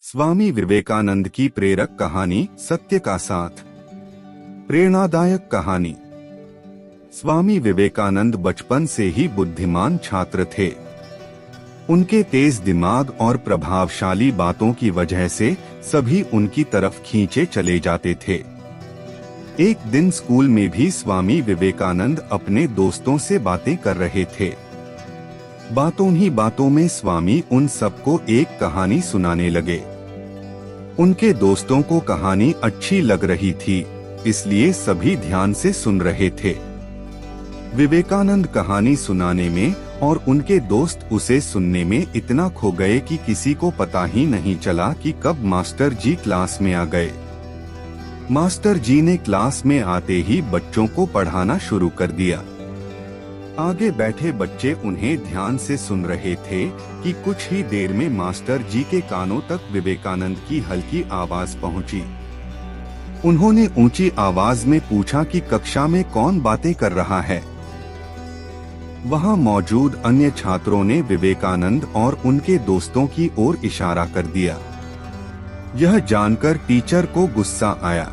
स्वामी विवेकानंद की प्रेरक कहानी सत्य का साथ। प्रेरणादायक कहानी। स्वामी विवेकानंद बचपन से ही बुद्धिमान छात्र थे। उनके तेज दिमाग और प्रभावशाली बातों की वजह से सभी उनकी तरफ खींचे चले जाते थे। एक दिन स्कूल में भी स्वामी विवेकानंद अपने दोस्तों से बातें कर रहे थे। बातों ही बातों में स्वामी उन सबको एक कहानी सुनाने लगे। उनके दोस्तों को कहानी अच्छी लग रही थी, इसलिए सभी ध्यान से सुन रहे थे। विवेकानंद कहानी सुनाने में और उनके दोस्त उसे सुनने में इतना खो गए कि किसी को पता ही नहीं चला कि कब मास्टर जी क्लास में आ गए। मास्टर जी ने क्लास में आते ही बच्चों को पढ़ाना शुरू कर दिया। आगे बैठे बच्चे उन्हें ध्यान से सुन रहे थे कि कुछ ही देर में मास्टर जी के कानों तक विवेकानंद की हल्की आवाज पहुंची। उन्होंने ऊंची आवाज में पूछा कि कक्षा में कौन बातें कर रहा है। वहां मौजूद अन्य छात्रों ने विवेकानंद और उनके दोस्तों की ओर इशारा कर दिया। यह जानकर टीचर को गुस्सा आया।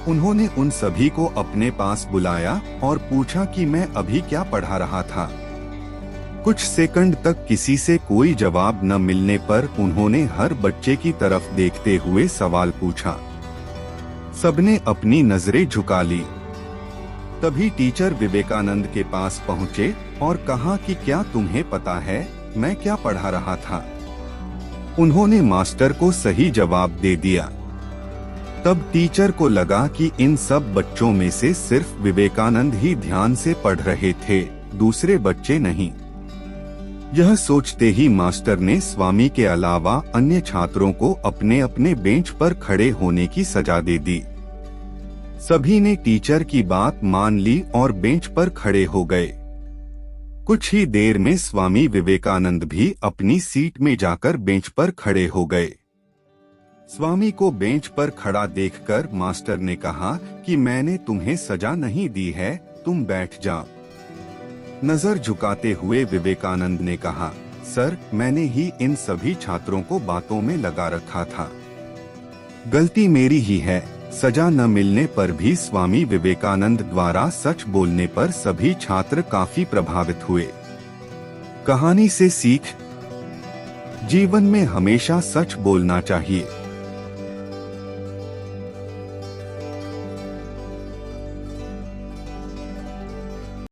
उन्होंने उन सभी को अपने पास बुलाया और पूछा कि मैं अभी क्या पढ़ा रहा था। कुछ सेकंड तक किसी से कोई जवाब न मिलने पर उन्होंने हर बच्चे की तरफ देखते हुए सवाल पूछा। सबने अपनी नजरें झुका ली। तभी टीचर विवेकानंद के पास पहुंचे और कहा कि क्या तुम्हें पता है मैं क्या पढ़ा रहा था। उन्होंने मास्टर को सही जवाब दे दिया। तब टीचर को लगा कि इन सब बच्चों में से सिर्फ विवेकानंद ही ध्यान से पढ़ रहे थे, दूसरे बच्चे नहीं। यह सोचते ही मास्टर ने स्वामी के अलावा अन्य छात्रों को अपने अपने बेंच पर खड़े होने की सजा दे दी। सभी ने टीचर की बात मान ली और बेंच पर खड़े हो गए। कुछ ही देर में स्वामी विवेकानंद भी अपनी सीट में जाकर बेंच पर खड़े हो गए। स्वामी को बेंच पर खड़ा देखकर मास्टर ने कहा कि मैंने तुम्हें सजा नहीं दी है, तुम बैठ जाओ। नजर झुकाते हुए विवेकानंद ने कहा, सर मैंने ही इन सभी छात्रों को बातों में लगा रखा था। गलती मेरी ही है। सजा न मिलने पर भी स्वामी विवेकानंद द्वारा सच बोलने पर सभी छात्र काफी प्रभावित हुए। कहानी से सीख, जीवन में हमेशा सच बोलना चाहिए।